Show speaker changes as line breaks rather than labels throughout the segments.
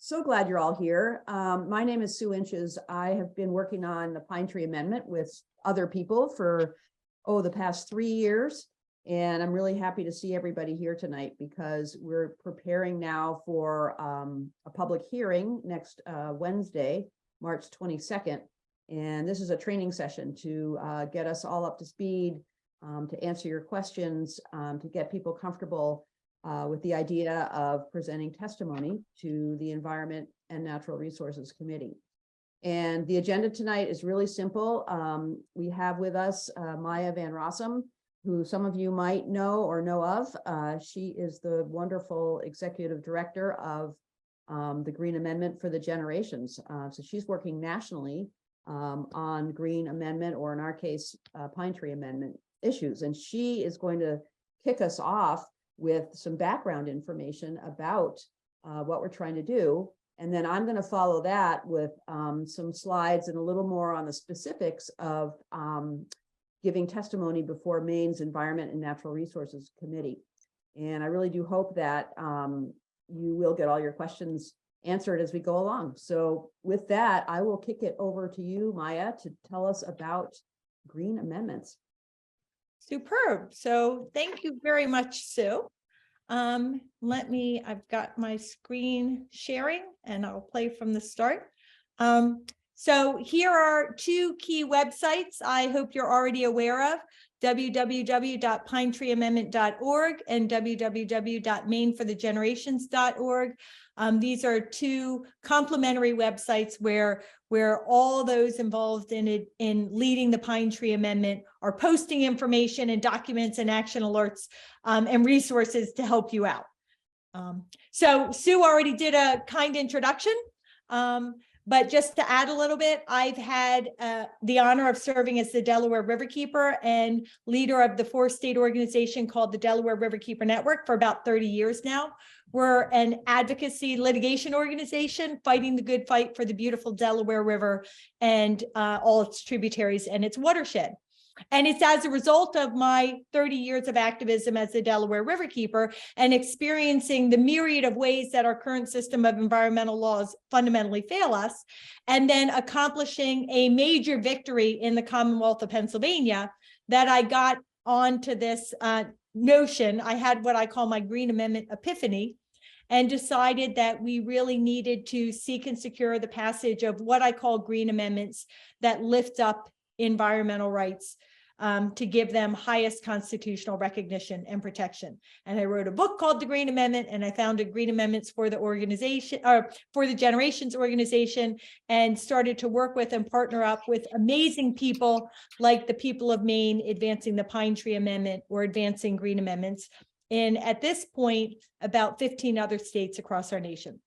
So glad you're all here. My name is Sue Inches. I have been working on the Pine Tree Amendment with other people for, the past 3 years. And I'm really happy to see everybody here tonight because we're preparing now for a public hearing next Wednesday, March 22nd. And this is a training session to get us all up to speed, to answer your questions, to get people comfortable with the idea of presenting testimony to the Environment and Natural Resources Committee. And the agenda tonight is really simple. We have with us Maya Van Rossum, who some of you might know or know of. She is the wonderful executive director of the Green Amendment for the Generations. So she's working nationally on Green Amendment, or in our case, Pine Tree Amendment issues. And she is going to kick us off with some background information about what we're trying to do. And then I'm going to follow that with some slides and a little more on the specifics of giving testimony before Maine's Environment and Natural Resources Committee. And I really do hope that you will get all your questions answered as we go along. So with that, I will kick it over to you, Maya, to tell us about Green Amendments.
Superb. So thank you very much, Sue. I've got my screen sharing and I'll play from the start. So here are two key websites I hope you're already aware of: www.pinetreeamendment.org and www.maineforthegenerations.org. These are two complementary websites where all those involved in leading the Pine Tree Amendment are posting information and documents and action alerts and resources to help you out. So Sue already did a kind introduction, but just to add a little bit, I've had the honor of serving as the Delaware Riverkeeper and leader of the 4-state organization called the Delaware Riverkeeper Network for about 30 years now. We're an advocacy litigation organization fighting the good fight for the beautiful Delaware River and all its tributaries and its watershed. And it's as a result of my 30 years of activism as the Delaware Riverkeeper and experiencing the myriad of ways that our current system of environmental laws fundamentally fail us, and then accomplishing a major victory in the Commonwealth of Pennsylvania, that I got onto this notion. I had what I call my Green Amendment epiphany, and decided that we really needed to seek and secure the passage of what I call green amendments that lift up environmental rights to give them highest constitutional recognition and protection. And I wrote a book called The Green Amendment, and I founded Green Amendments for the organization, or for the Generations organization, and started to work with and partner up with amazing people like the people of Maine advancing the Pine Tree Amendment or advancing green amendments in, at this point, about 15 other states across our nation.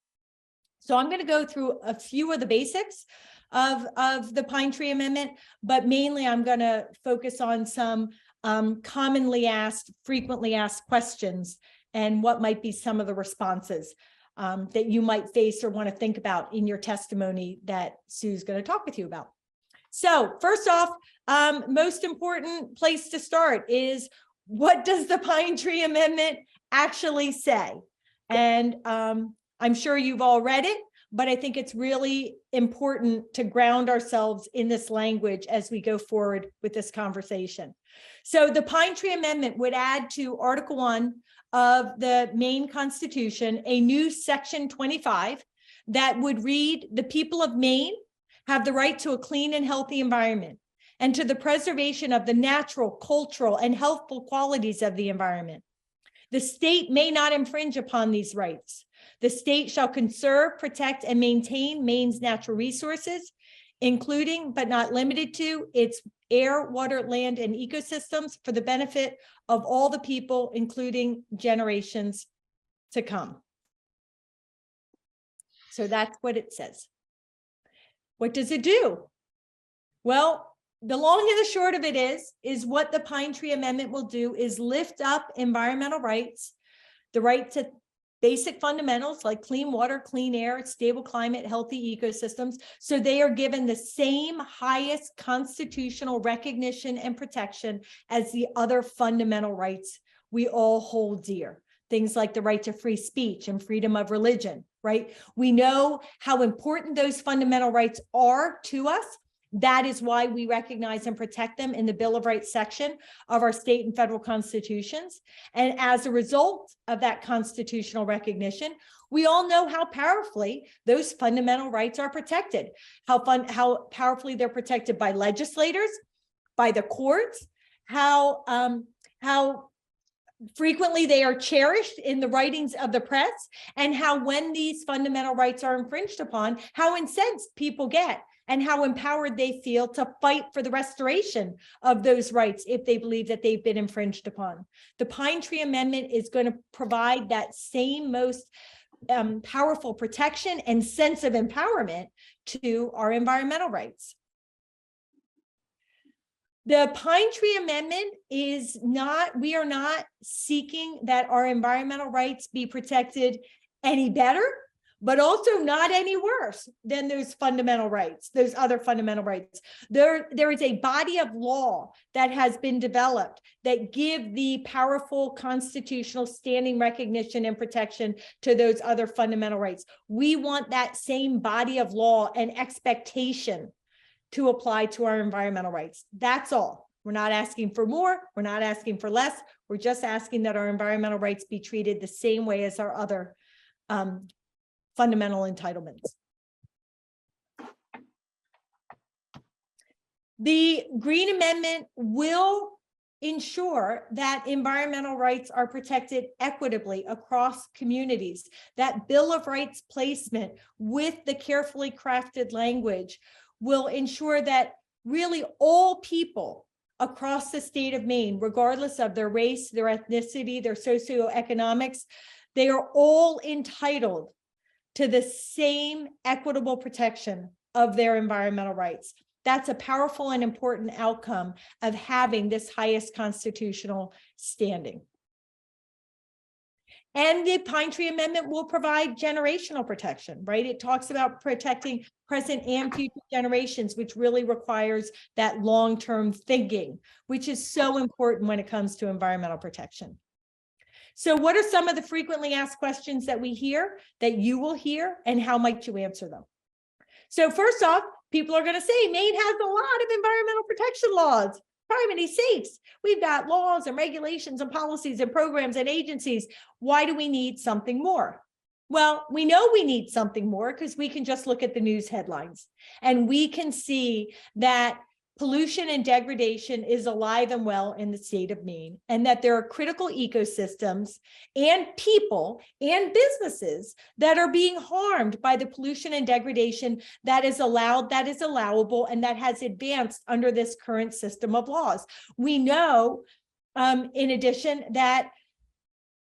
So I'm going to go through a few of the basics of the Pine Tree Amendment, but mainly I'm going to focus on some commonly asked, frequently asked questions and what might be some of the responses that you might face or want to think about in your testimony that Sue's going to talk with you about. So first off, most important place to start is, what does the Pine Tree Amendment actually say? And I'm sure you've all read it, but I think it's really important to ground ourselves in this language as we go forward with this conversation. So the Pine Tree Amendment would add to Article 1 of the Maine Constitution a new Section 25 that would read, "The people of Maine have the right to a clean and healthy environment and to the preservation of the natural, cultural, and healthful qualities of the environment. The state may not infringe upon these rights. The state shall conserve, protect, and maintain Maine's natural resources, including but not limited to its air, water, land, and ecosystems for the benefit of all the people, including generations to come." So that's what it says. What does it do? Well, the long and the short of it is what the Pine Tree Amendment will do is lift up environmental rights, the right to basic fundamentals like clean water, clean air, stable climate, healthy ecosystems, so they are given the same highest constitutional recognition and protection as the other fundamental rights we all hold dear. things like the right to free speech and freedom of religion, right? We know how important those fundamental rights are to us. That is why we recognize and protect them in the Bill of Rights section of our state and federal constitutions. And as a result of that constitutional recognition, we all know how powerfully those fundamental rights are protected, how powerfully they're protected by legislators, by the courts, how frequently they are cherished in the writings of the press, and how when these fundamental rights are infringed upon, how incensed people get and how empowered they feel to fight for the restoration of those rights if they believe that they've been infringed upon. The Pine Tree Amendment is going to provide that same most powerful protection and sense of empowerment to our environmental rights. The Pine Tree Amendment is not, we are not seeking that our environmental rights be protected any better, but also not any worse than those fundamental rights, those other fundamental rights. There is a body of law that has been developed that give the powerful constitutional standing recognition and protection to those other fundamental rights. We want that same body of law and expectation to apply to our environmental rights. That's all. We're not asking for more. We're not asking for less. We're just asking that our environmental rights be treated the same way as our other fundamental entitlements. The Green Amendment will ensure that environmental rights are protected equitably across communities. That Bill of Rights placement with the carefully crafted language will ensure that really all people across the state of Maine, regardless of their race, their ethnicity, their socioeconomics, they are all entitled to the same equitable protection of their environmental rights. That's a powerful and important outcome of having this highest constitutional standing. And the Pine Tree Amendment will provide generational protection, right? It talks about protecting present and future generations, which really requires that long-term thinking, which is so important when it comes to environmental protection. So what are some of the frequently asked questions that we hear, that you will hear, and how might you answer them? So first off, people are going to say, Maine has a lot of environmental protection laws. Criminy sakes, we've got laws and regulations and policies and programs and agencies. Why do we need something more? Well, we know we need something more because we can just look at the news headlines and we can see that pollution and degradation is alive and well in the state of Maine, and that there are critical ecosystems and people and businesses that are being harmed by the pollution and degradation that is allowed, that is allowable, and that has advanced under this current system of laws. We know, in addition, that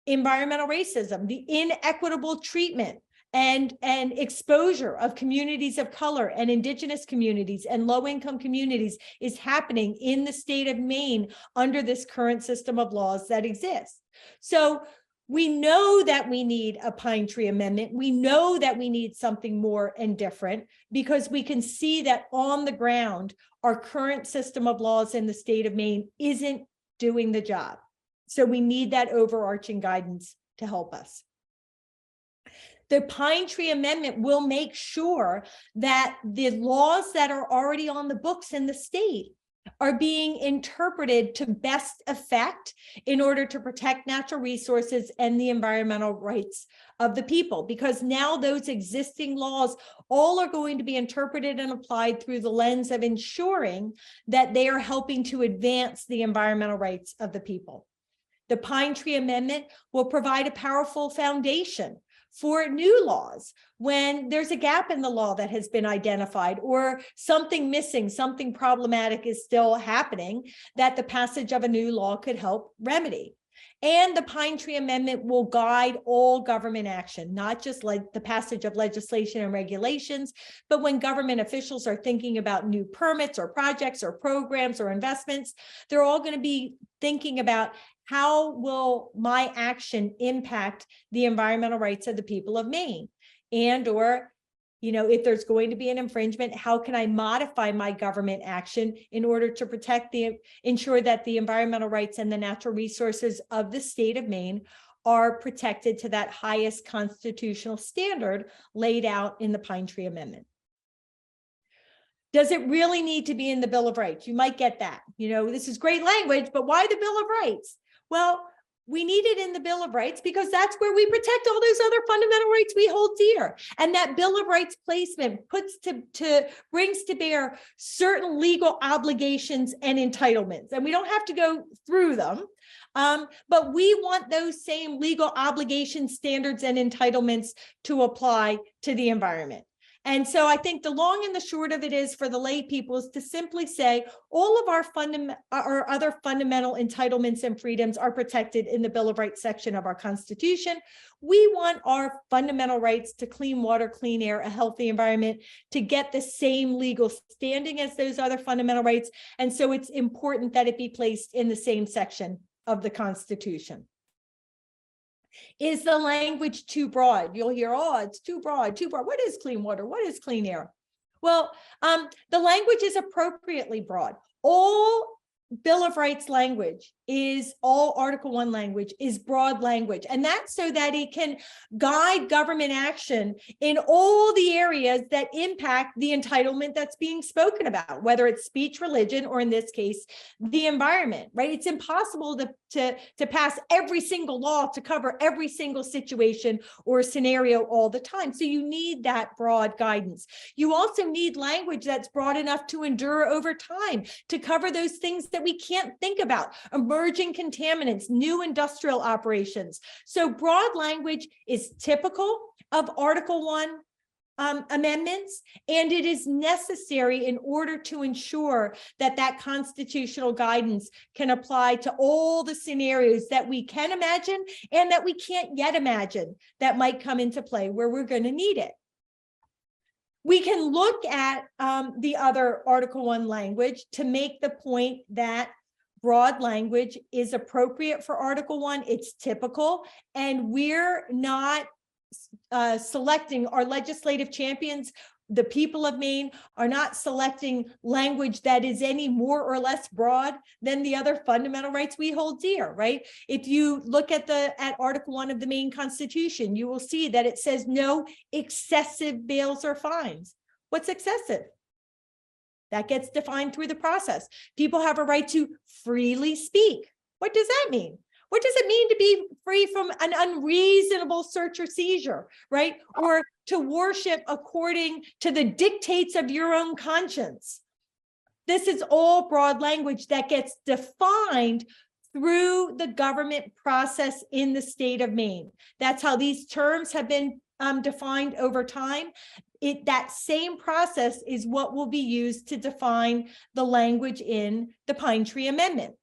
environmental racism, the inequitable treatment and exposure of communities of color and indigenous communities and low-income communities is happening in the state of Maine under this current system of laws that exists. So we know that we need a Pine Tree Amendment. We know that we need something more and different because we can see that on the ground, our current system of laws in the state of Maine isn't doing the job. So we need that overarching guidance to help us. The Pine Tree Amendment will make sure that the laws that are already on the books in the state are being interpreted to best effect in order to protect natural resources and the environmental rights of the people, because now those existing laws all are going to be interpreted and applied through the lens of ensuring that they are helping to advance the environmental rights of the people. The Pine Tree Amendment will provide a powerful foundation for new laws when there's a gap in the law that has been identified or something missing, something problematic is still happening that the passage of a new law could help remedy. And the Pine Tree Amendment will guide all government action, not just like the passage of legislation and regulations, but when government officials are thinking about new permits or projects or programs or investments, they're all going to be thinking about how will my action impact the environmental rights of the people of Maine? And or, you know, if there's going to be an infringement, how can I modify my government action in order to protect ensure that the environmental rights and the natural resources of the state of Maine are protected to that highest constitutional standard laid out in the Pine Tree Amendment. Does it really need to be in the Bill of Rights? You might get that. You know, this is great language, but why the Bill of Rights? Well, we need it in the Bill of Rights because that's where we protect all those other fundamental rights we hold dear. And that Bill of Rights placement brings to bear certain legal obligations and entitlements. And we don't have to go through them, but we want those same legal obligations, standards, and entitlements to apply to the environment. And so I think the long and the short of it is for the lay people is to simply say all of our other fundamental entitlements and freedoms are protected in the Bill of Rights section of our Constitution. We want our fundamental rights to clean water, clean air, a healthy environment to get the same legal standing as those other fundamental rights. And so it's important that it be placed in the same section of the Constitution. Is the language too broad? You'll hear, oh, it's too broad, too broad. What is clean water? What is clean air? Well, the language is appropriately broad. All Bill of Rights language is all Article 1 language is broad language. And that's so that it can guide government action in all the areas that impact the entitlement that's being spoken about, whether it's speech, religion, or in this case, the environment, right? It's impossible to pass every single law to cover every single situation or scenario all the time. So you need that broad guidance. You also need language that's broad enough to endure over time, to cover those things that we can't think about, emerging contaminants, new industrial operations. So broad language is typical of Article 1 amendments, and it is necessary in order to ensure that that constitutional guidance can apply to all the scenarios that we can imagine and that we can't yet imagine that might come into play where we're going to need it. We can look at the other Article 1 language to make the point that broad language is appropriate for Article 1. It's typical, and we're not selecting our legislative champions. The people of Maine are not selecting language that is any more or less broad than the other fundamental rights we hold dear, right? If you look at Article 1 of the Maine Constitution, you will see that it says no excessive bails or fines. What's excessive? That gets defined through the process. People have a right to freely speak. What does that mean? What does it mean to be free from an unreasonable search or seizure, right? Or to worship according to the dictates of your own conscience? This is all broad language that gets defined through the government process in the state of Maine. That's how these terms have been defined over time. That same process is what will be used to define the language in the Pine Tree Amendment.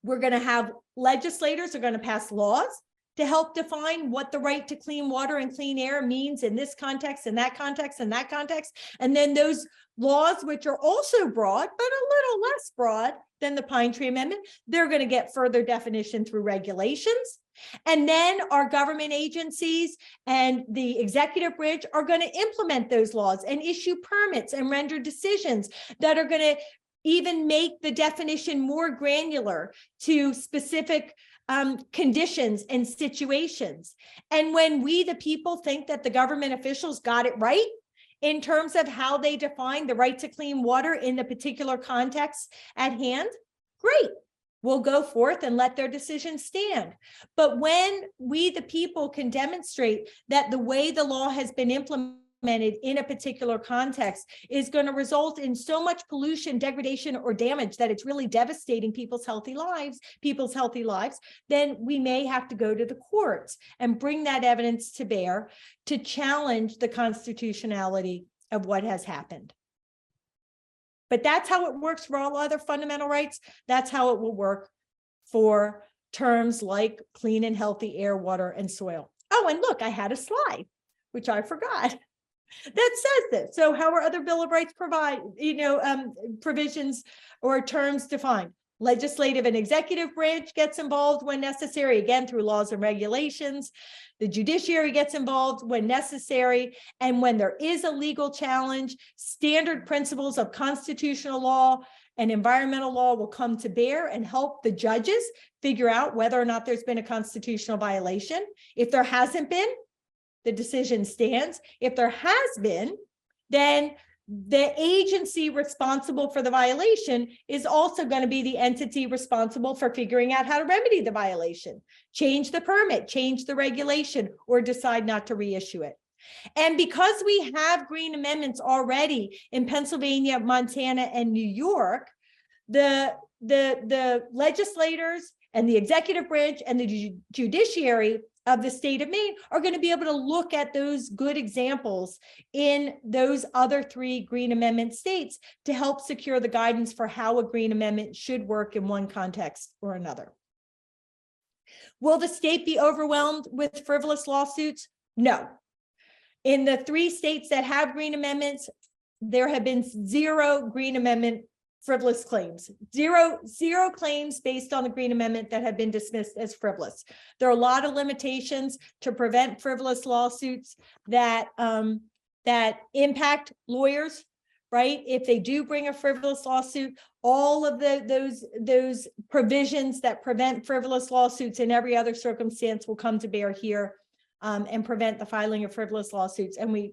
We're going to have legislators are going to pass laws to help define what the right to clean water and clean air means in this context, and that context, and that context. And then those laws, which are also broad, but a little less broad than the Pine Tree Amendment, they're going to get further definition through regulations. And then our government agencies and the executive branch are going to implement those laws and issue permits and render decisions that are going to even make the definition more granular to specific conditions and situations. And when we, the people, think that the government officials got it right in terms of how they define the right to clean water in the particular context at hand, great. We'll go forth and let their decision stand. But when we, the people, can demonstrate that the way the law has been implemented in a particular context is going to result in so much pollution, degradation, or damage that it's really devastating people's healthy lives, then we may have to go to the courts and bring that evidence to bear to challenge the constitutionality of what has happened. But that's how it works for all other fundamental rights. That's how it will work for terms like clean and healthy air, water, and soil. Oh, and look, I had a slide, which I forgot, that says this. So how are other Bill of Rights provisions or terms defined? Legislative and executive branch gets involved when necessary, again, through laws and regulations. The judiciary gets involved when necessary. And when there is a legal challenge, standard principles of constitutional law and environmental law will come to bear and help the judges figure out whether or not there's been a constitutional violation. If there hasn't been, the decision stands. If there has been, then the agency responsible for the violation is also going to be the entity responsible for figuring out how to remedy the violation, change the permit, change the regulation, or decide not to reissue it. And because we have green amendments already in Pennsylvania, Montana, and New York, the legislators and the executive branch and the judiciary of the state of Maine are going to be able to look at those good examples in those other 3 Green Amendment states to help secure the guidance for how a Green Amendment should work in one context or another. Will the state be overwhelmed with frivolous lawsuits? No. In the 3 states that have Green Amendments, there have been 0 Green Amendment frivolous claims, zero claims based on the Green Amendment that have been dismissed as frivolous. There are a lot of limitations to prevent frivolous lawsuits that impact lawyers, right? If they do bring a frivolous lawsuit, all of those provisions that prevent frivolous lawsuits in every other circumstance will come to bear here and prevent the filing of frivolous lawsuits. And we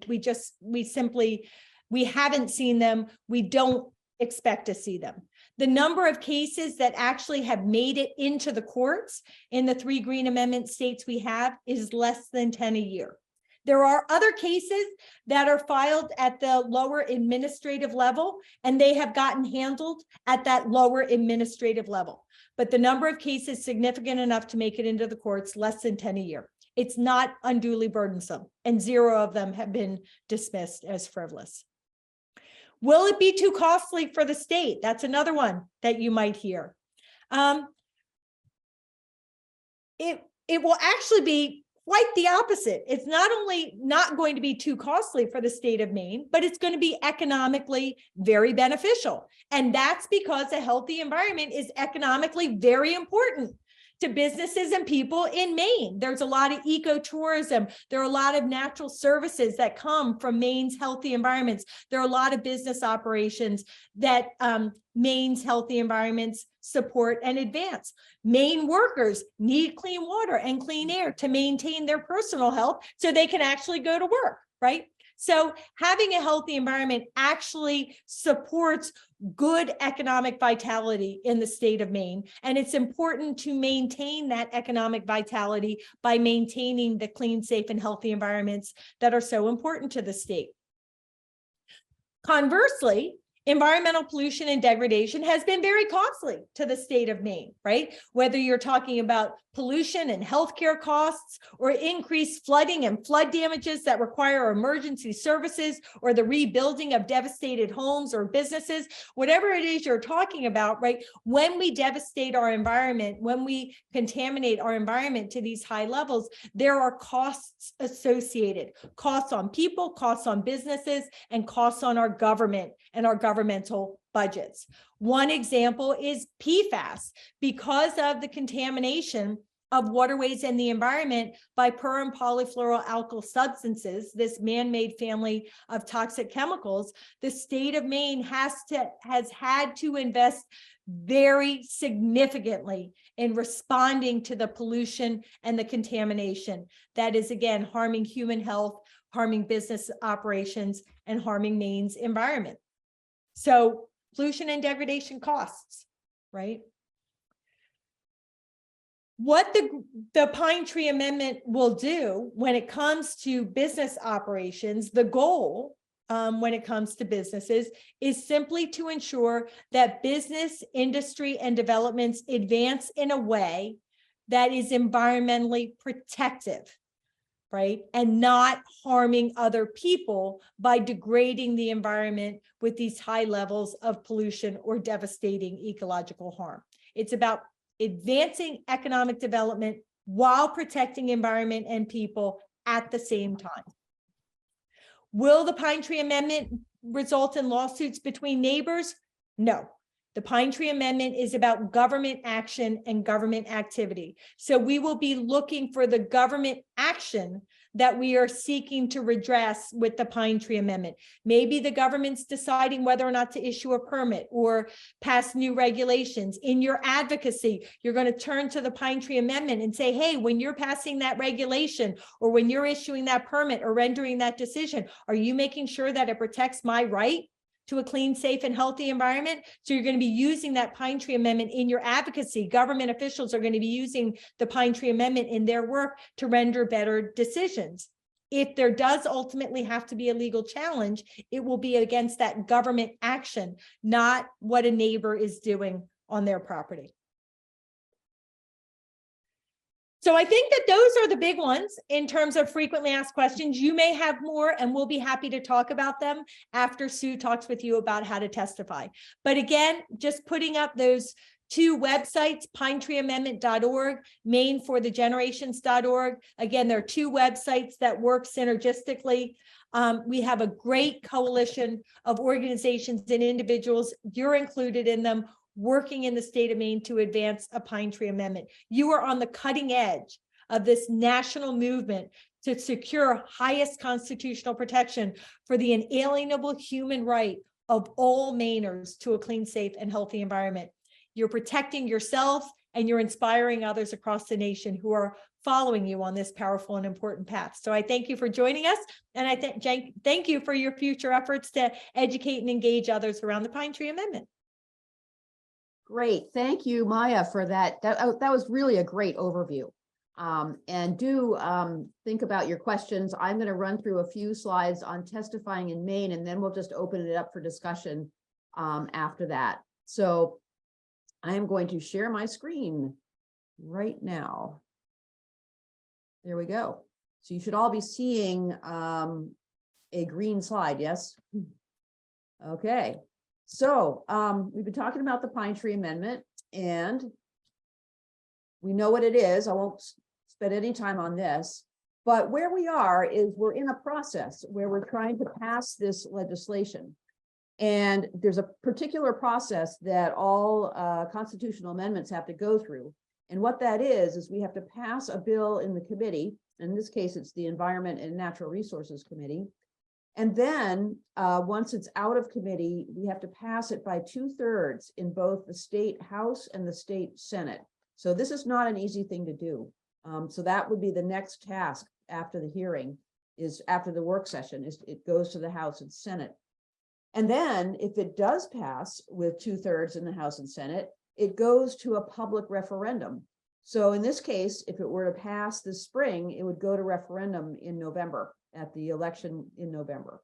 haven't seen them. We don't expect to see them. The number of cases that actually have made it into the courts in the 3 Green Amendment states we have is less than 10 a year. There are other cases that are filed at the lower administrative level, and they have gotten handled at that lower administrative level. But the number of cases significant enough to make it into the courts, less than 10 a year. It's not unduly burdensome, and 0 of them have been dismissed as frivolous. Will it be too costly for the state? That's another one that you might hear. It will actually be quite the opposite. It's not only not going to be too costly for the state of Maine, but it's going to be economically very beneficial. And that's because a healthy environment is economically very important to businesses and people in Maine. There's a lot of ecotourism. There are a lot of natural services that come from Maine's healthy environments. There are a lot of business operations that Maine's healthy environments support and advance. Maine workers need clean water and clean air to maintain their personal health so they can actually go to work, right? So having a healthy environment actually supports good economic vitality in the state of Maine. And it's important to maintain that economic vitality by maintaining the clean, safe, and healthy environments that are so important to the state. Conversely, environmental pollution and degradation has been very costly to the state of Maine, right? Whether you're talking about pollution and healthcare costs, or increased flooding and flood damages that require emergency services, or the rebuilding of devastated homes or businesses, whatever it is you're talking about, right? When we devastate our environment, when we contaminate our environment to these high levels, there are costs associated, costs on people, costs on businesses, and costs on our government and our governmental budgets. One example is PFAS. Because of the contamination of waterways and the environment by per and polyfluoroalkyl substances, this man-made family of toxic chemicals, the state of Maine has had to invest very significantly in responding to the pollution and the contamination that is, again, harming human health, harming business operations, and harming Maine's environment. So pollution and degradation costs, right? What the Pine Tree Amendment will do when it comes to business operations, the goal when it comes to businesses is simply to ensure that business, industry, and developments advance in a way that is environmentally protective, right? And not harming other people by degrading the environment with these high levels of pollution or devastating ecological harm. It's about advancing economic development while protecting environment and people at the same time. Will the Pine Tree Amendment result in lawsuits between neighbors? No. The Pine Tree Amendment is about government action and government activity. So we will be looking for the government action that we are seeking to redress with the Pine Tree Amendment. Maybe the government's deciding whether or not to issue a permit or pass new regulations. In your advocacy, you're going to turn to the Pine Tree Amendment and say, hey, when you're passing that regulation or when you're issuing that permit or rendering that decision, are you making sure that it protects my right to a clean, safe, and healthy environment? So you're going to be using that Pine Tree Amendment in your advocacy. Government officials are going to be using the Pine Tree Amendment in their work to render better decisions. If there does ultimately have to be a legal challenge, it will be against that government action, not what a neighbor is doing on their property. So I think that those are the big ones in terms of frequently asked questions. You may have more, and we'll be happy to talk about them after Sue talks with you about how to testify. But again, just putting up those two websites, pinetreeamendment.org, maineforthegenerations.org. Again, there are two websites that work synergistically. We have a great coalition of organizations and individuals. You're included in them, working in the state of Maine to advance a Pine Tree Amendment. You are on the cutting edge of this national movement to secure highest constitutional protection for the inalienable human right of all Mainers to a clean, safe, and healthy environment. You're protecting yourself and you're inspiring others across the nation who are following you on this powerful and important path. So I thank you for joining us. And I thank you for your future efforts to educate and engage others around the Pine Tree Amendment.
Great. Thank you, Maya, for that. That was really a great overview. And do think about your questions. I'm going to run through a few slides on testifying in Maine, and then we'll just open it up for discussion after that. So I am going to share my screen right now. There we go. So you should all be seeing a green slide, yes? Okay. So we've been talking about the Pine Tree Amendment, and we know what it is. I won't spend any time on this, but where we are is we're in a process where we're trying to pass this legislation. And there's a particular process that all constitutional amendments have to go through. And what that is we have to pass a bill in the committee. In this case, it's the Environment and Natural Resources Committee. And then once it's out of committee, we have to pass it by 2/3 in both the state House and the state Senate. So this is not an easy thing to do. So that would be the next task after the hearing, is after the work session, is it goes to the House and Senate. And then if it does pass with 2/3 in the House and Senate, it goes to a public referendum. So in this case, if it were to pass this spring, it would go to referendum in November, at the election in November.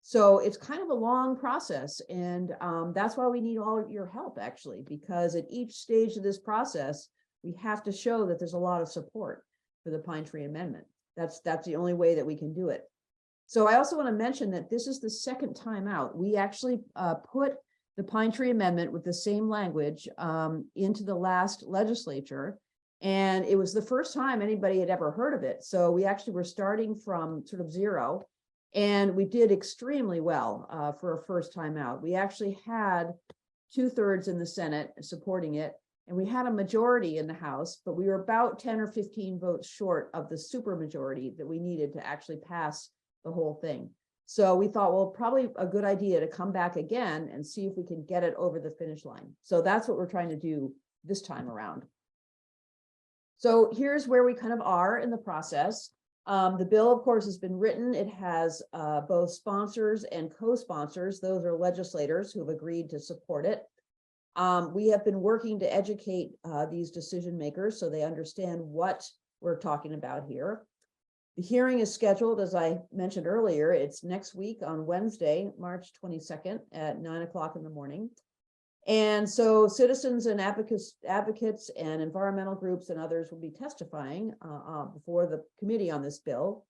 So it's kind of a long process. And that's why we need all of your help, actually, because at each stage of this process, we have to show that there's a lot of support for the Pine Tree Amendment. That's the only way that we can do it. So I also want to mention that this is the second time out. We actually put the Pine Tree Amendment with the same language into the last legislature. And it was the first time anybody had ever heard of it. So we actually were starting from sort of zero, and we did extremely well for a first time out. We actually had 2/3 in the Senate supporting it, and we had a majority in the House, but we were about 10 or 15 votes short of the supermajority that we needed to actually pass the whole thing. So we thought, well, probably a good idea to come back again and see if we can get it over the finish line. So that's what we're trying to do this time around. So here's where we kind of are in the process. The bill, of course, has been written. It has both sponsors and co-sponsors. Those are legislators who have agreed to support it. We have been working to educate these decision makers so they understand what we're talking about here. The hearing is scheduled, as I mentioned earlier. It's next week on Wednesday, March 22nd at 9 o'clock in the morning. And so citizens and advocates and environmental groups and others will be testifying before the committee on this bill.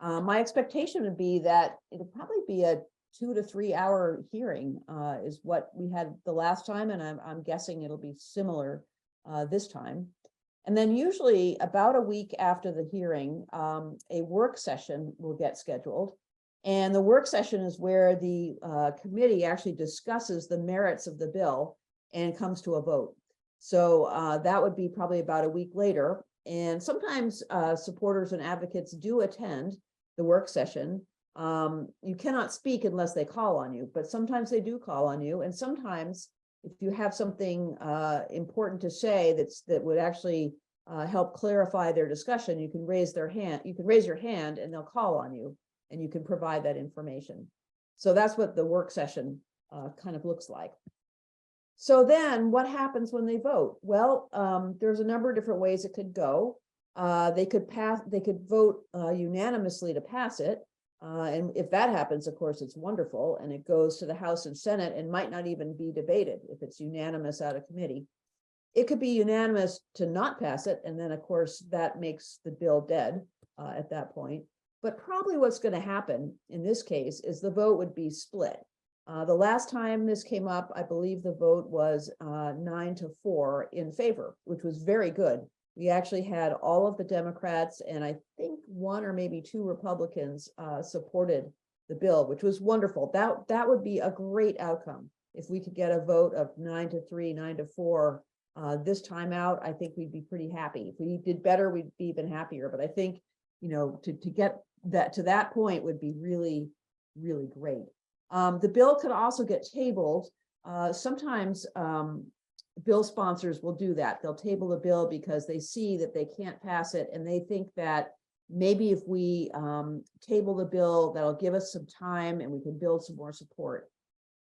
My expectation would be that it'll probably be a 2 to 3 hour hearing is what we had the last time. And I'm guessing it'll be similar this time. And then usually about a week after the hearing, a work session will get scheduled. And the work session is where the committee actually discusses the merits of the bill and comes to a vote. So that would be probably about a week later. And sometimes supporters and advocates do attend the work session. You cannot speak unless they call on you, but sometimes they do call on you. And sometimes if you have something important to say that would actually help clarify their discussion, you can raise their hand. You can raise your hand and they'll call on you and you can provide that information. So that's what the work session kind of looks like. So then what happens when they vote? Well, there's a number of different ways it could go. They could vote unanimously to pass it. And if that happens, of course, it's wonderful. And it goes to the House and Senate and might not even be debated if it's unanimous out of committee. It could be unanimous to not pass it. And then, of course, that makes the bill dead at that point. But probably what's going to happen in this case is the vote would be split. The last time this came up, I believe the vote was 9-4 in favor, which was very good. We actually had all of the Democrats and I think 1 or maybe 2 Republicans supported the bill, which was wonderful. That would be a great outcome if we could get a vote of 9-3, 9-4 this time out. I think we'd be pretty happy. If we did better, we'd be even happier. But I think, you know, to get that to that point would be really, really great. The bill could also get tabled. Sometimes bill sponsors will do that. They'll table the bill because they see that they can't pass it. And they think that maybe if we table the bill, that'll give us some time and we can build some more support.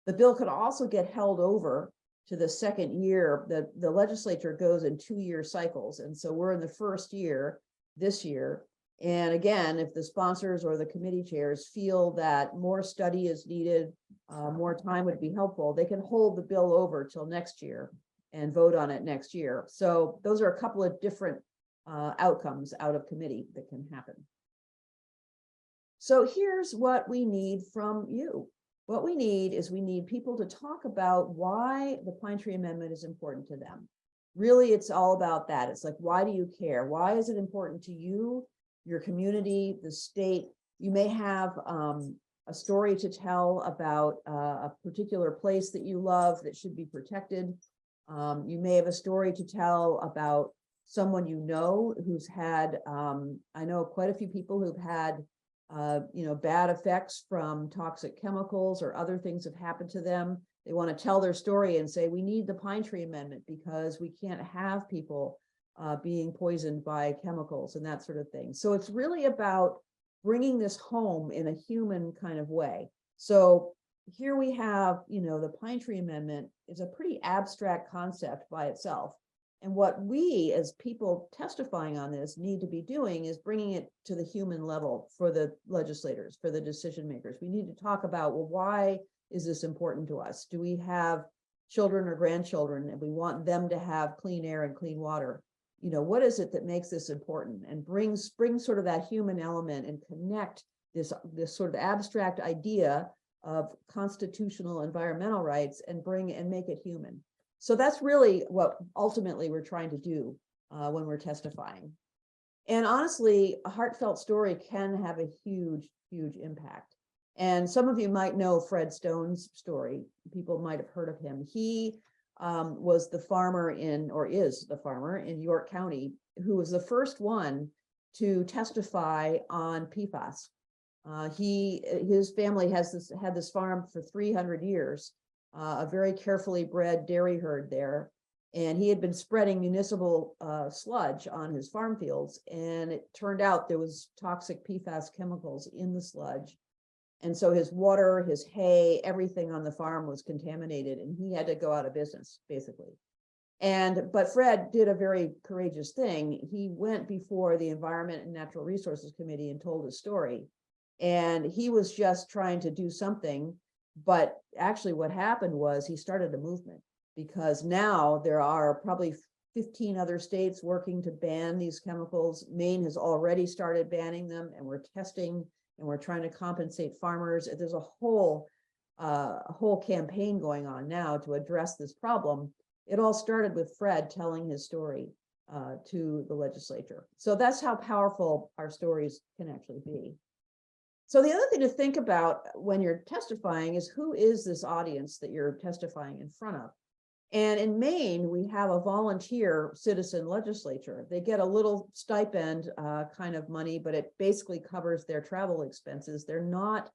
The bill could also get held over to the second year. The legislature goes in 2-year cycles. And so we're in the first year this year. And again, if the sponsors or the committee chairs feel that more study is needed, more time would be helpful, they can hold the bill over till next year and vote on it next year. So those are a couple of different outcomes out of committee that can happen. So here's what we need from you. What we need is we need people to talk about why the Pine Tree Amendment is important to them. Really, it's all about that. It's like, why do you care? Why is it important to you, your community, the state? You may have a story to tell about a particular place that you love that should be protected. You may have a story to tell about someone you know who's had, I know quite a few people who've had, bad effects from toxic chemicals or other things have happened to them. They want to tell their story and say, we need the Pine Tree Amendment because we can't have people being poisoned by chemicals and that sort of thing. So it's really about bringing this home in a human kind of way. So here we have, the Pine Tree Amendment is a pretty abstract concept by itself. And what we as people testifying on this need to be doing is bringing it to the human level for the legislators, for the decision makers. We need to talk about, well, why is this important to us? Do we have children or grandchildren and we want them to have clean air and clean water? What is it that makes this important and bring sort of that human element and connect this sort of abstract idea of constitutional environmental rights and make it human. So that's really what ultimately we're trying to do when we're testifying. And honestly, a heartfelt story can have a huge, huge impact. And some of you might know Fred Stone's story. People might have heard of him. He was the farmer is the farmer in York County who was the first one to testify on PFAS. His family had this farm for 300 years, a very carefully bred dairy herd there. And he had been spreading municipal sludge on his farm fields. And it turned out there was toxic PFAS chemicals in the sludge. And so his water, his hay, everything on the farm was contaminated and he had to go out of business, basically. But Fred did a very courageous thing. He went before the Environment and Natural Resources Committee and told his story. And he was just trying to do something. But actually what happened was he started a movement, because now there are probably 15 other states working to ban these chemicals. Maine has already started banning them, and we're testing and we're trying to compensate farmers. There's a whole campaign going on now to address this problem. It all started with Fred telling his story to the legislature. So that's how powerful our stories can actually be. So the other thing to think about when you're testifying is, who is this audience that you're testifying in front of? And in Maine, we have a volunteer citizen legislature. They get a little stipend kind of money, but it basically covers their travel expenses. They're not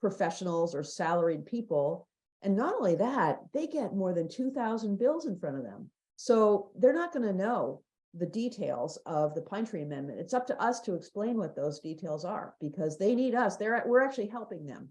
professionals or salaried people. And not only that, they get more than 2,000 bills in front of them. So they're not going to know the details of the Pine Tree Amendment. It's up to us to explain what those details are because they need us. We're actually helping them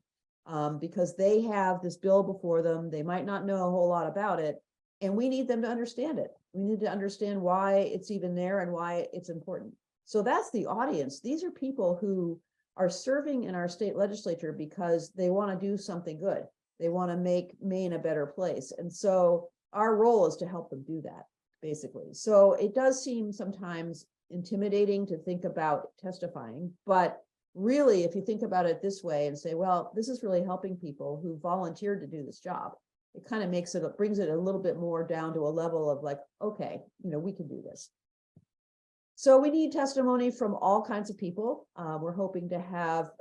because they have this bill before them. They might not know a whole lot about it. And we need them to understand it. We need to understand why it's even there and why it's important. So that's the audience. These are people who are serving in our state legislature because they want to do something good. They want to make Maine a better place. And so our role is to help them do that, basically. So it does seem sometimes intimidating to think about testifying, but really, if you think about it this way and say, well, this is really helping people who volunteered to do this job, it kind of brings it a little bit more down to a level of like, okay, we can do this. So we need testimony from all kinds of people. We're hoping to have,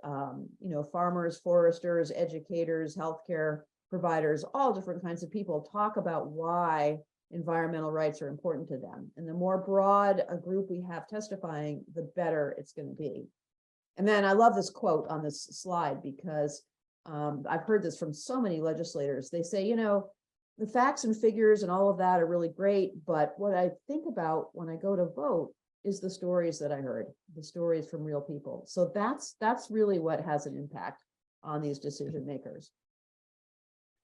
farmers, foresters, educators, healthcare providers, all different kinds of people talk about why environmental rights are important to them. And the more broad a group we have testifying, the better it's going to be. And then I love this quote on this slide because I've heard this from so many legislators. They say, the facts and figures and all of that are really great, but what I think about when I go to vote is the stories that I heard, the stories from real people. So that's really what has an impact on these decision makers.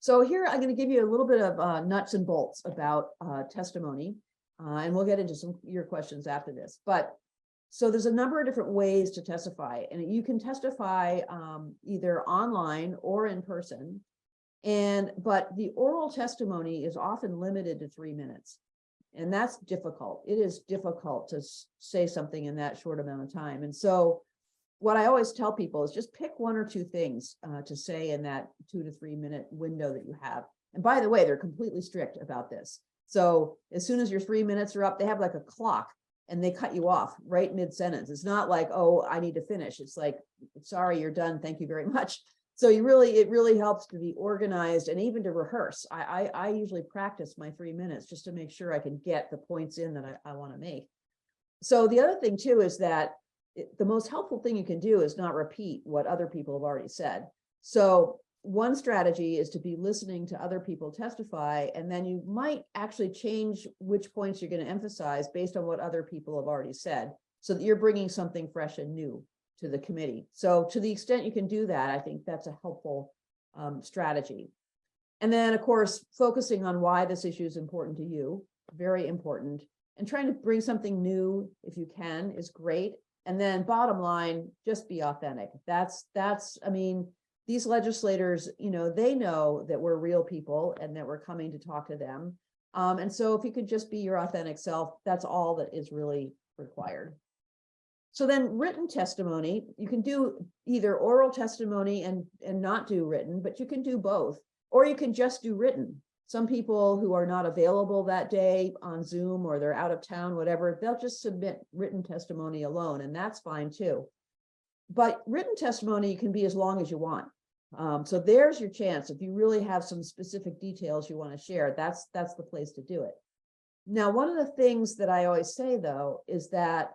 So here I'm going to give you a little bit of nuts and bolts about testimony, and we'll get into your questions after this. But so there's a number of different ways to testify, and you can testify either online or in person. But the oral testimony is often limited to 3 minutes. And that's difficult. It is difficult to say something in that short amount of time. And so what I always tell people is just pick one or two things to say in that 2 to 3 minute window that you have. And by the way, they're completely strict about this. So as soon as your 3 minutes are up, they have like a clock and they cut you off right mid-sentence. It's not like, oh, I need to finish. It's like, sorry, you're done. Thank you very much. So it really helps to be organized and even to rehearse. I usually practice my 3 minutes just to make sure I can get the points in that I want to make. So the other thing too is that the most helpful thing you can do is not repeat what other people have already said. So one strategy is to be listening to other people testify, and then you might actually change which points you're going to emphasize based on what other people have already said, so that you're bringing something fresh and new to the committee. So to the extent you can do that, I think that's a helpful strategy. And then, of course, focusing on why this issue is important to you, very important, and trying to bring something new, if you can, is great. And then bottom line, just be authentic. I mean, these legislators, they know that we're real people and that we're coming to talk to them. And so if you could just be your authentic self, that's all that is really required. So then written testimony, you can do either oral testimony and not do written, but you can do both, or you can just do written. Some people who are not available that day on Zoom, or they're out of town, whatever, they'll just submit written testimony alone, and that's fine too. But written testimony can be as long as you want. So there's your chance. If you really have some specific details you want to share, that's the place to do it. Now, one of the things that I always say, though, is that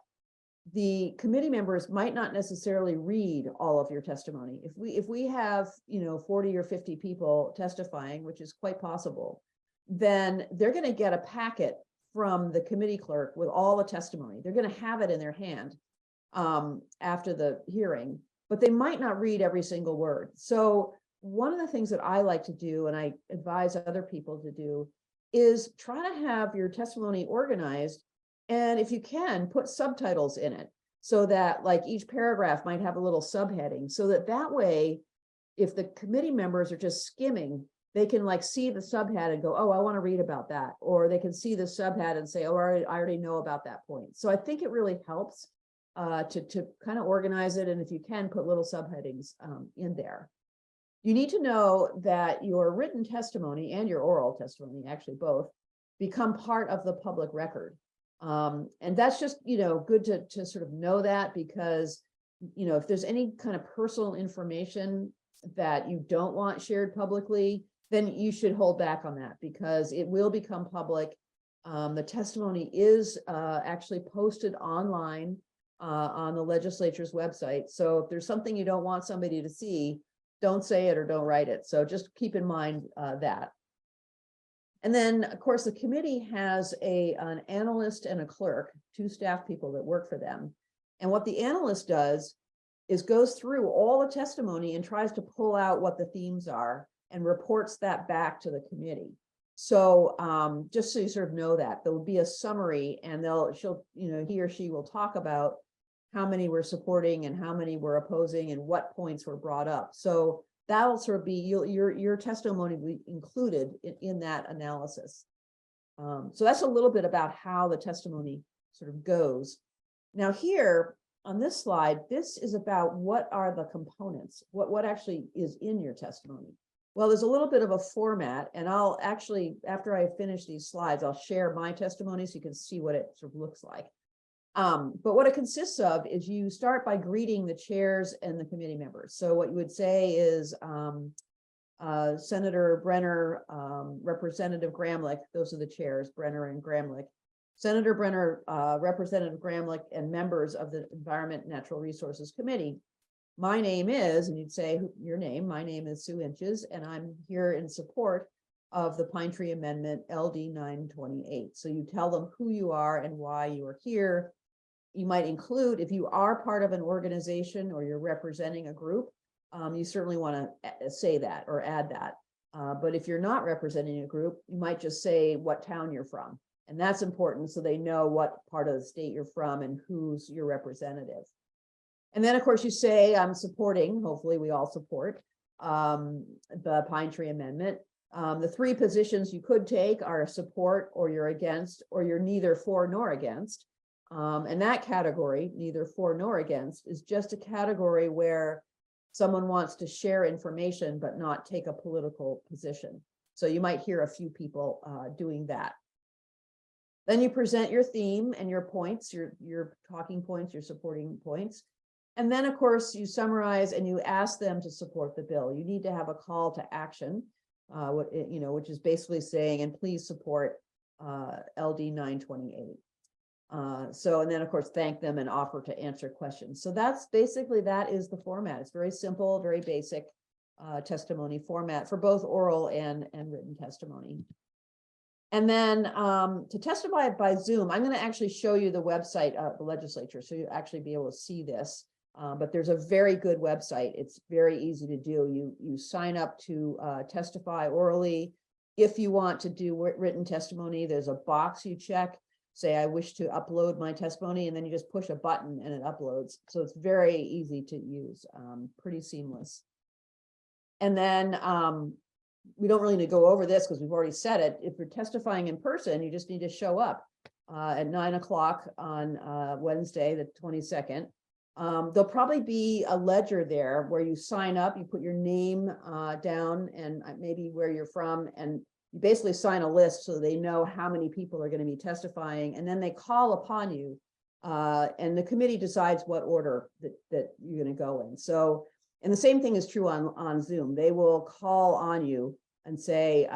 the committee members might not necessarily read all of your testimony. If we have 40 or 50 people testifying, which is quite possible, then they're going to get a packet from the committee clerk with all the testimony. They're going to have it in their hand after the hearing, but they might not read every single word. So one of the things that I like to do, and I advise other people to do, is try to have your testimony organized. And if you can, put subtitles in it so that like each paragraph might have a little subheading, so that way, if the committee members are just skimming, they can like see the subhead and go, oh, I want to read about that. Or they can see the subhead and say, oh, I already know about that point. So I think it really helps to kind of organize it. And if you can, put little subheadings in there. You need to know that your written testimony and your oral testimony, actually both, become part of the public record. And that's just, good to sort of know that, because, if there's any kind of personal information that you don't want shared publicly, then you should hold back on that because it will become public. The testimony is actually posted online on the legislature's website. So if there's something you don't want somebody to see, don't say it or don't write it. So just keep in mind that. And then, of course, the committee has an analyst and a clerk, two staff people that work for them. And what the analyst does is goes through all the testimony and tries to pull out what the themes are and reports that back to the committee. So just so you sort of know that, there will be a summary and he or she will talk about how many we're supporting and how many we're opposing and what points were brought up. So that'll sort of be your testimony will be included in that analysis. So that's a little bit about how the testimony sort of goes. Now here on this slide, this is about what are the components, what actually is in your testimony. Well, there's a little bit of a format, and I'll actually, after I finish these slides, I'll share my testimony so you can see what it sort of looks like. But what it consists of is you start by greeting the chairs and the committee members. So what you would say is Senator Brenner, Representative Gramlich, those are the chairs, Brenner and Gramlich. Senator Brenner, Representative Gramlich, and members of the Environment and Natural Resources Committee. My name is, and you'd say your name, my name is Sue Inches, and I'm here in support of the Pine Tree Amendment LD 928. So you tell them who you are and why you are here. You might include, if you are part of an organization or you're representing a group, you certainly want to say that or add that. But if you're not representing a group, you might just say what town you're from. And that's important so they know what part of the state you're from and who's your representative. And then, of course, you say, I'm supporting, hopefully we all support the Pine Tree Amendment. The three positions you could take are support, or you're against, or you're neither for nor against. And that category, neither for nor against, is just a category where someone wants to share information but not take a political position. So you might hear a few people doing that. Then you present your theme and your points, your talking points, your supporting points. And then, of course, you summarize and you ask them to support the bill. You need to have a call to action, which is basically saying, and please support LD 928. And then, of course, thank them and offer to answer questions. So that's basically, that is the format. It's very simple, very basic testimony format for both oral and written testimony. And then to testify by Zoom, I'm going to actually show you the website of the legislature, so you'll actually be able to see this. But there's a very good website. It's very easy to do. You sign up to testify orally. If you want to do written testimony, there's a box you check. Say, I wish to upload my testimony, and then you just push a button and it uploads. So it's very easy to use, pretty seamless. And then we don't really need to go over this because we've already said it. If you're testifying in person, you just need to show up at 9 o'clock on Wednesday, the 22nd. There'll probably be a ledger there where you sign up, you put your name down and maybe where you're from, and you basically sign a list so they know how many people are going to be testifying, and then they call upon you and the committee decides what order that you're going to go in. So, and the same thing is true on Zoom. They will call on you and say,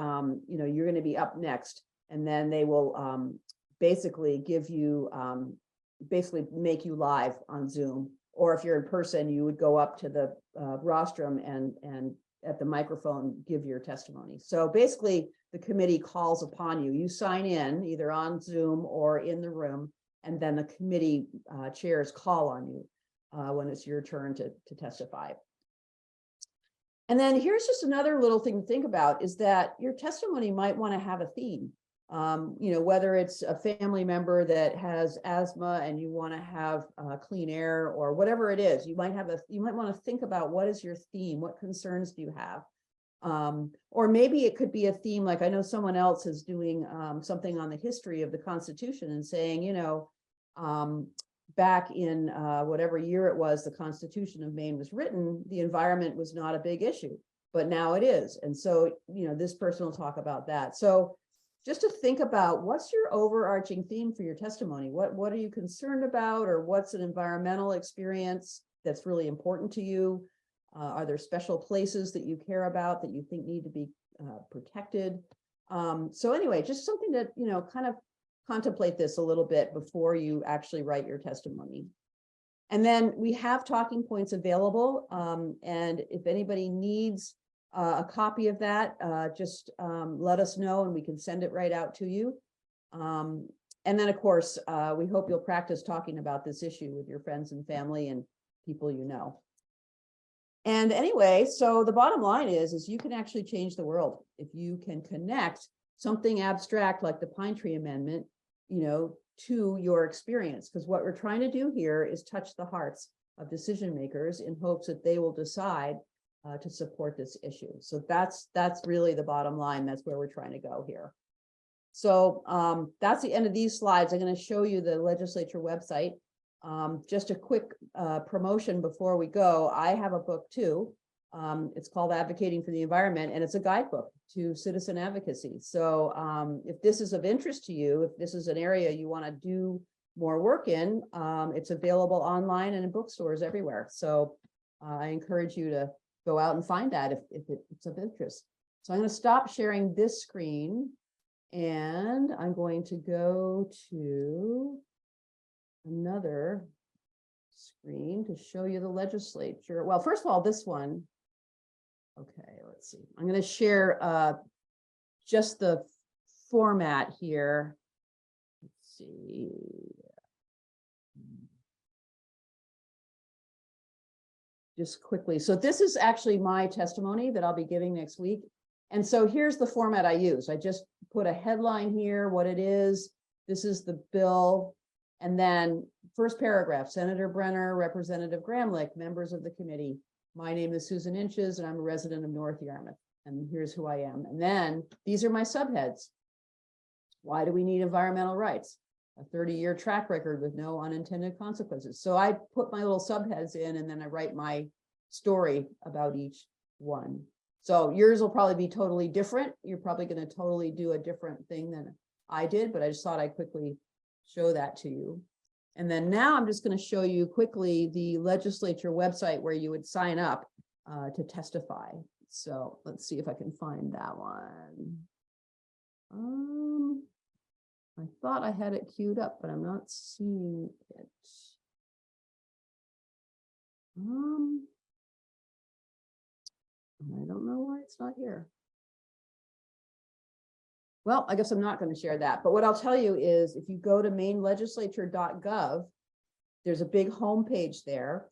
you're going to be up next, and then they will basically give you, basically make you live on Zoom. Or if you're in person, you would go up to the rostrum and at the microphone give your testimony. So basically, the committee calls upon you. You sign in either on Zoom or in the room, and then the committee chairs call on you when it's your turn to testify. And then here's just another little thing to think about is that your testimony might want to have a theme. Whether it's a family member that has asthma and you want to have clean air or whatever it is, you might want to think about what is your theme, what concerns do you have? Or maybe it could be a theme, like I know someone else is doing something on the history of the Constitution and saying, back in whatever year it was, the Constitution of Maine was written, the environment was not a big issue, but now it is. And so, this person will talk about that. So just to think about what's your overarching theme for your testimony? What are you concerned about, or what's an environmental experience that's really important to you? Are there special places that you care about that you think need to be protected. So anyway, just something to, kind of contemplate this a little bit before you actually write your testimony. And then we have talking points available. And if anybody needs a copy of that, just let us know and we can send it right out to you. And then, of course, we hope you'll practice talking about this issue with your friends and family and people you know. And anyway, so the bottom line is you can actually change the world if you can connect something abstract like the Pine Tree Amendment, to your experience. Because what we're trying to do here is touch the hearts of decision makers in hopes that they will decide to support this issue. So that's really the bottom line. That's where we're trying to go here. So that's the end of these slides. I'm going to show you the legislature website. Just a quick promotion before we go. I have a book too. It's called Advocating for the Environment, and it's a guidebook to citizen advocacy. So if this is of interest to you, if this is an area you want to do more work in, it's available online and in bookstores everywhere. So I encourage you to go out and find that if it's of interest. So I'm going to stop sharing this screen, and I'm going to go to another screen to show you the legislature. Well, first of all, this one. Okay, let's see. I'm going to share just the format here. Let's see. Just quickly. So this is actually my testimony that I'll be giving next week. And so here's the format I use. I just put a headline here, what it is. This is the bill. And then first paragraph, Senator Brenner, Representative Gramlich, members of the committee. My name is Susan Inches, and I'm a resident of North Yarmouth. And here's who I am. And then these are my subheads. Why do we need environmental rights? A 30-year track record with no unintended consequences. So I put my little subheads in, and then I write my story about each one. So yours will probably be totally different. You're probably going to totally do a different thing than I did, but I just thought I'd quickly show that to you. And then now I'm just going to show you quickly the legislature website where you would sign up to testify. So let's see if I can find that one. I thought I had it queued up, but I'm not seeing it. I don't know why it's not here. Well, I guess I'm not going to share that. But what I'll tell you is if you go to mainelegislature.gov, there's a big homepage there.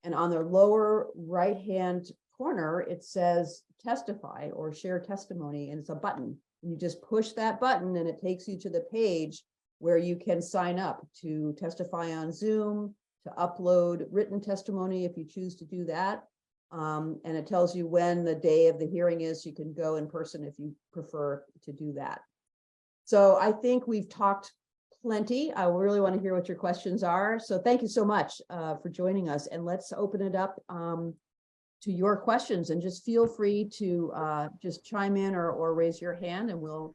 And on the lower right-hand corner, it says testify or share testimony, and it's a button. And you just push that button and it takes you to the page where you can sign up to testify on Zoom, to upload written testimony if you choose to do that. And it tells you when the day of the hearing is. You can go in person if you prefer to do that. So I think we've talked plenty. I really want to hear what your questions are. So thank you so much for joining us, and let's open it up to your questions, and just feel free to just chime in or raise your hand, and we'll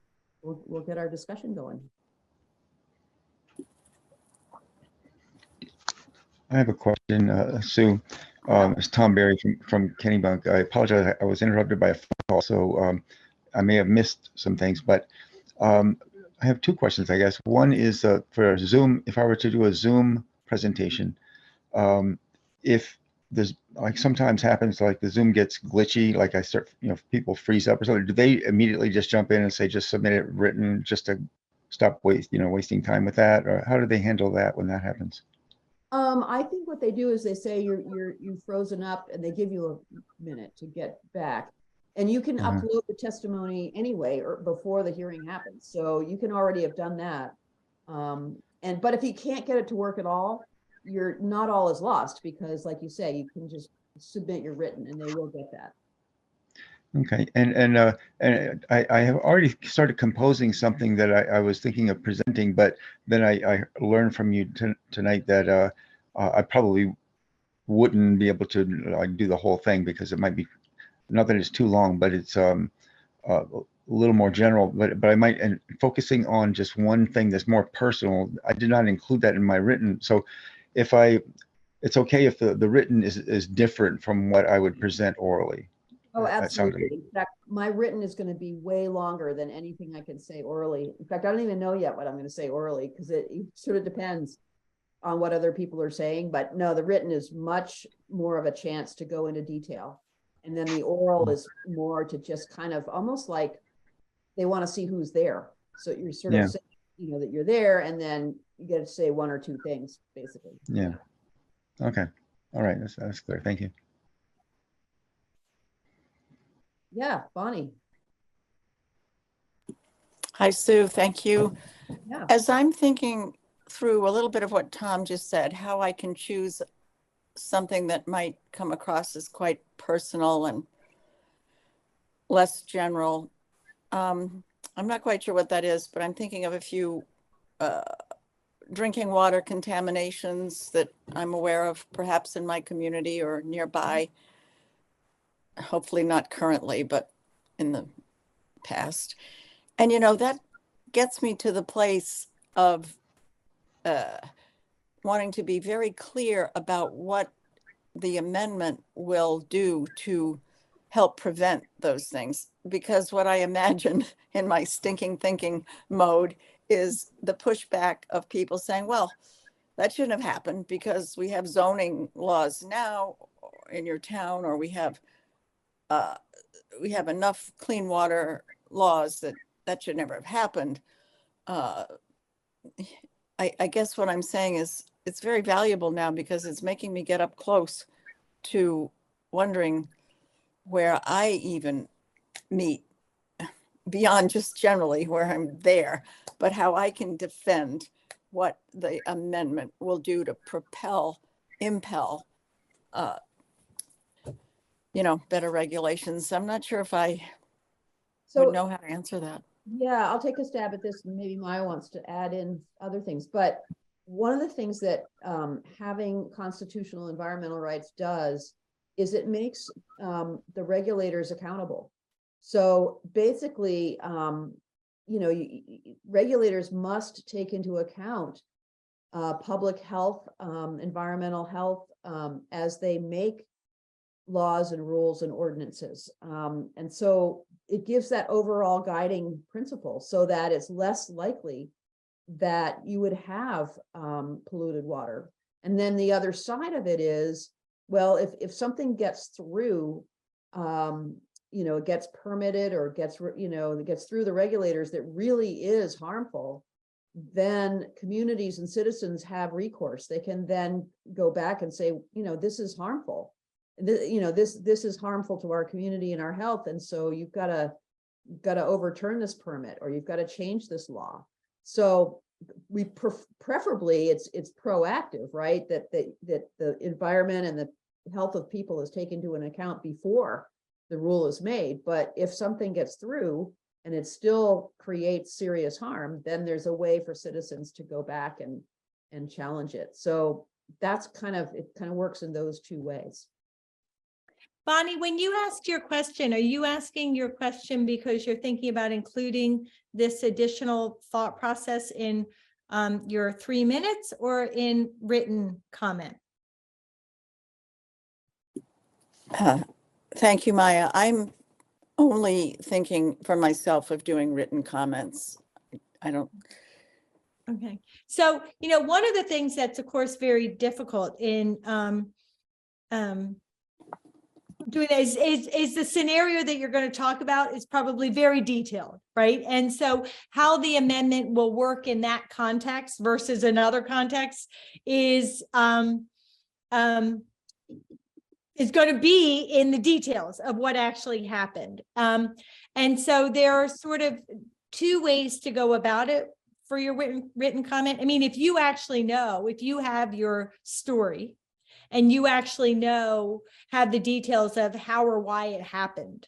get our discussion going.
I have a question, Sue. It's Tom Berry from Kennebunk. I apologize. I was interrupted by a phone call, so I may have missed some things, but I have two questions, I guess. One is for Zoom. If I were to do a Zoom presentation, if there's like sometimes happens, like the Zoom gets glitchy, like I start, people freeze up or something, do they immediately just jump in and say, just submit it written just to stop wasting time with that? Or how do they handle that when that happens?
I think what they do is they say you've frozen up, and they give you a minute to get back, and you can upload the testimony anyway or before the hearing happens. So you can already have done that. But if you can't get it to work at all, you're not all is lost, because like you say, you can just submit your written and they will get that.
Okay, and I have already started composing something that I was thinking of presenting, but then I learned from you tonight that I probably wouldn't be able to like do the whole thing, because it might be, not that it's too long, but it's a little more general. But I might, and focusing on just one thing that's more personal. I did not include that in my written. So it's okay if the written is different from what I would present orally.
Oh,
That sounds
absolutely. In fact, my written is going to be way longer than anything I can say orally. In fact, I don't even know yet what I'm going to say orally because it sort of depends on what other people are saying. But no, the written is much more of a chance to go into detail. And then the oral is more to just kind of almost like they want to see who's there. So you're sort of
yeah,
saying, that you're there, and then you get to say one or two things, basically.
yeah. Okay. All right. That's clear. Thank you.
Yeah, Bonnie.
Hi, Sue. Thank you.
Yeah.
As I'm thinking through a little bit of what Tom just said, how I can choose something that might come across as quite personal and less general. I'm not quite sure what that is, but I'm thinking of a few drinking water contaminations that I'm aware of, perhaps in my community or nearby. Hopefully not currently, but in the past. And, that gets me to the place of wanting to be very clear about what the amendment will do to help prevent those things. Because what I imagine in my stinking thinking mode is the pushback of people saying, well, that shouldn't have happened because we have zoning laws now in your town, or we have enough clean water laws that should never have happened. I guess what I'm saying is it's very valuable now because it's making me get up close to wondering where I even meet beyond just generally where I'm there, but how I can defend what the amendment will do to impel, better regulations. I'm not sure if I would know how to answer that.
Yeah, I'll take a stab at this. Maybe Maya wants to add in other things, but one of the things that having constitutional environmental rights does is it makes the regulators accountable. So basically, regulators must take into account public health, environmental health, as they make laws and rules and ordinances. And so it gives that overall guiding principle so that it's less likely that you would have polluted water. And then the other side of it is, well, if something gets through, it gets permitted or it gets through the regulators that really is harmful, then communities and citizens have recourse. They can then go back and say, this is harmful. This is harmful to our community and our health. And so you've got to overturn this permit, or you've got to change this law. So we preferably it's proactive, right? That the environment and the health of people is taken into an account before the rule is made. But if something gets through and it still creates serious harm, then there's a way for citizens to go back and challenge it. So that's it kind of works in those two ways.
Bonnie, when you asked your question, are you asking your question because you're thinking about including this additional thought process in your 3 minutes or in written comment?
Thank you, Maya. I'm only thinking for myself of doing written comments. I don't.
Okay. So, one of the things that's, of course, very difficult in doing that is the scenario that you're going to talk about is probably very detailed, right? And so how the amendment will work in that context versus another context is going to be in the details of what actually happened. And so there are sort of two ways to go about it for your written comment. I mean, if you have your story and you actually have the details of how or why it happened.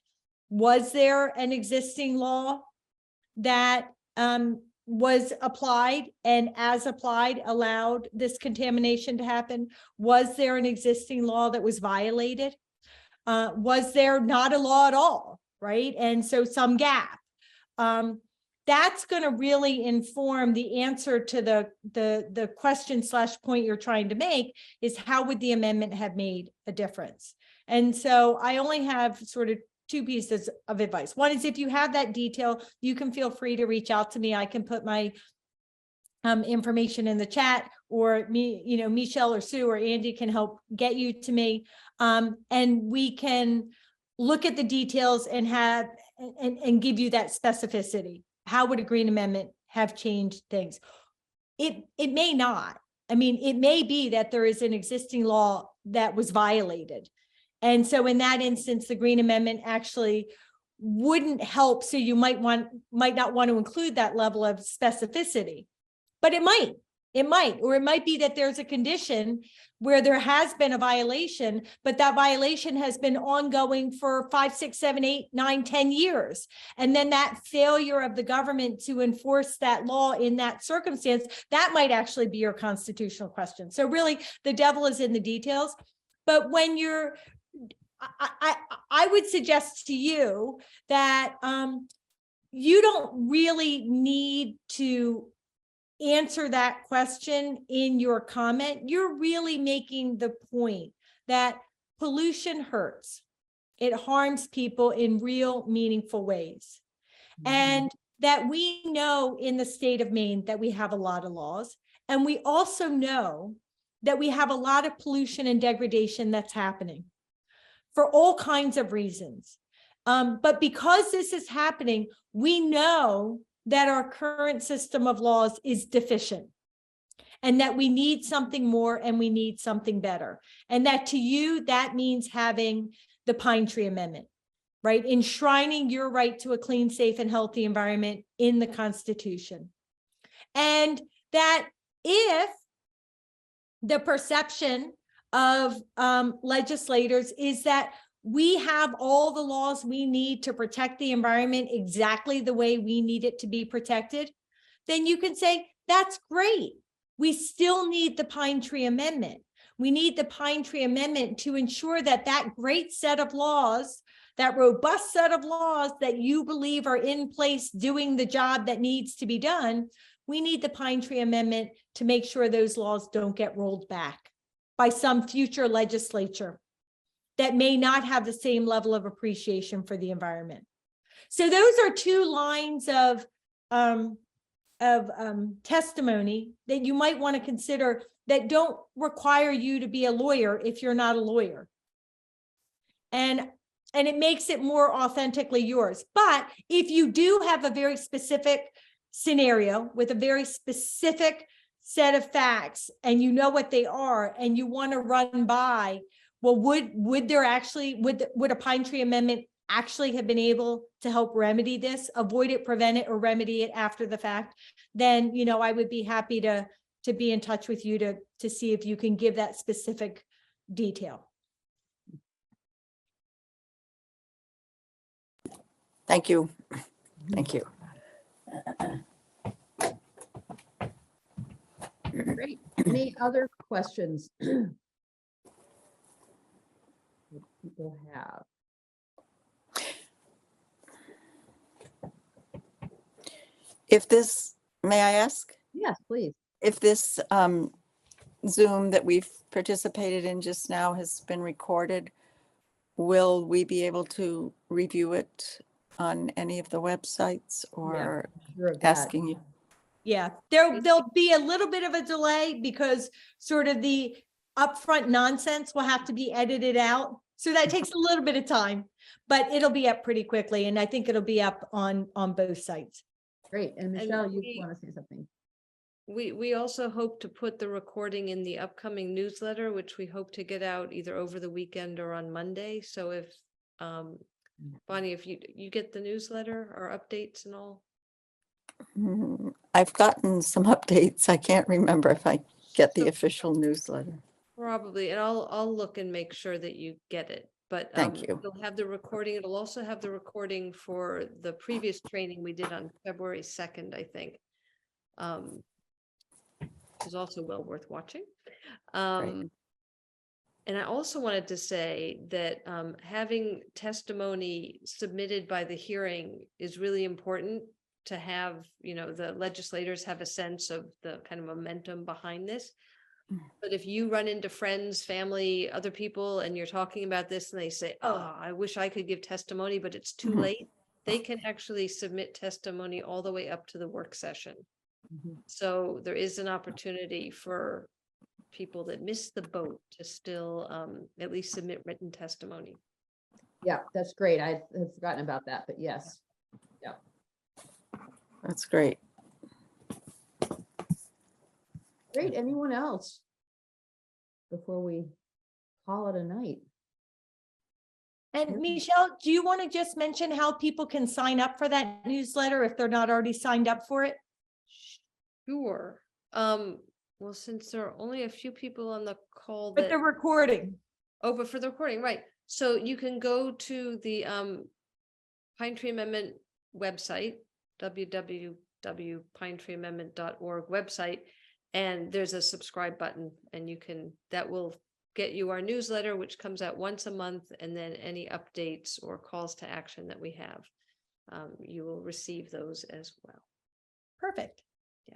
Was there an existing law that was applied and as applied allowed this contamination to happen? Was there an existing law that was violated? Was there not a law at all, right? And so some gap. That's going to really inform the answer to the question / point you're trying to make is how would the amendment have made a difference? And so I only have sort of two pieces of advice. One is if you have that detail, you can feel free to reach out to me. I can put my information in the chat, or me, Michelle or Sue or Andy can help get you to me. And we can look at the details and have, and give you that specificity. How would a Green Amendment have changed things? It may not. I mean, it may be that there is an existing law that was violated. And so in that instance, the Green Amendment actually wouldn't help. So you might not want to include that level of specificity, but it might, or it might be that there's a condition where there has been a violation, but that violation has been ongoing for 5, 6, 7, 8, 9, 10 years. And then that failure of the government to enforce that law in that circumstance, that might actually be your constitutional question. So really the devil is in the details. But when you're, I would suggest to you that you don't really need to answer that question in your comment. You're really making the point that pollution hurts. It harms people in real, meaningful ways. And that we know in the state of Maine that we have a lot of laws. And we also know that we have a lot of pollution and degradation that's happening for all kinds of reasons. But because this is happening, we know that our current system of laws is deficient, and that we need something more and we need something better. And that to you, that means having the Pine Tree Amendment, right? Enshrining your right to a clean, safe, and healthy environment in the Constitution. And that if the perception of legislators is that we have all the laws we need to protect the environment exactly the way we need it to be protected, then you can say, that's great. We still need the Pine Tree Amendment. We need the Pine Tree Amendment to ensure that that great set of laws, that robust set of laws that you believe are in place doing the job that needs to be done, we need the Pine Tree Amendment to make sure those laws don't get rolled back by some future legislature that may not have the same level of appreciation for the environment. So those are two lines of testimony that you might want to consider that don't require you to be a lawyer if you're not a lawyer. And it makes it more authentically yours. But if you do have a very specific scenario with a very specific set of facts and you know what they are and you want to run by, well, would a Pine Tree Amendment actually have been able to help remedy this, avoid it, prevent it, or remedy it after the fact? Then, I would be happy to be in touch with you to see if you can give that specific detail.
Thank you. Thank you.
Great. Any other questions? What people have?
If this, may I ask?
Yes, please.
If this Zoom that we've participated in just now has been recorded, will we be able to review it on any of the websites or
Sure of that.
asking you?
Yeah, there'll be a little bit of a delay because sort of the upfront nonsense will have to be edited out. So that takes a little bit of time, but it'll be up pretty quickly. And I think it'll be up on both sites.
Great. And Michelle, you want to say something?
We also hope to put the recording in the upcoming newsletter, which we hope to get out either over the weekend or on Monday. So if Bonnie, if you get the newsletter or updates and all.
I've gotten some updates. I can't remember if I get the official newsletter.
Probably, and I'll look and make sure that you get it. But
Thank you.
It'll have the recording. It'll also have the recording for the previous training we did on February 2nd, I think. Is also well worth watching. And I also wanted to say that having testimony submitted by the hearing is really important to have, the legislators have a sense of the kind of momentum behind this. But if you run into friends, family, other people, and you're talking about this and they say, oh, I wish I could give testimony, but it's too
Mhm.
late, they can actually submit testimony all the way up to the work session.
Mhm.
So there is an opportunity for people that missed the boat to still at least submit written testimony.
Yeah, that's great. I had forgotten about that, but yes.
That's great.
Great. Anyone else? Before we call it a night.
And
Yeah.
Michelle, do you want to just mention how people can sign up for that newsletter if they're not already signed up for it?
Sure. Well, since there are only a few people on the call
But
that,
the recording.
oh, but for the recording, right? So you can go to the Pine Tree Amendment website, www.pinetreeamendment.org website, and there's a subscribe button, and that will get you our newsletter, which comes out once a month, and then any updates or calls to action that we have, you will receive those as well.
Perfect.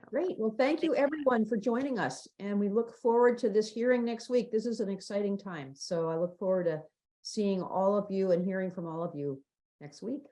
Great. Well, thank you everyone for joining us, and we look forward to this hearing next week. This is an exciting time. So I look forward to seeing all of you and hearing from all of you next week.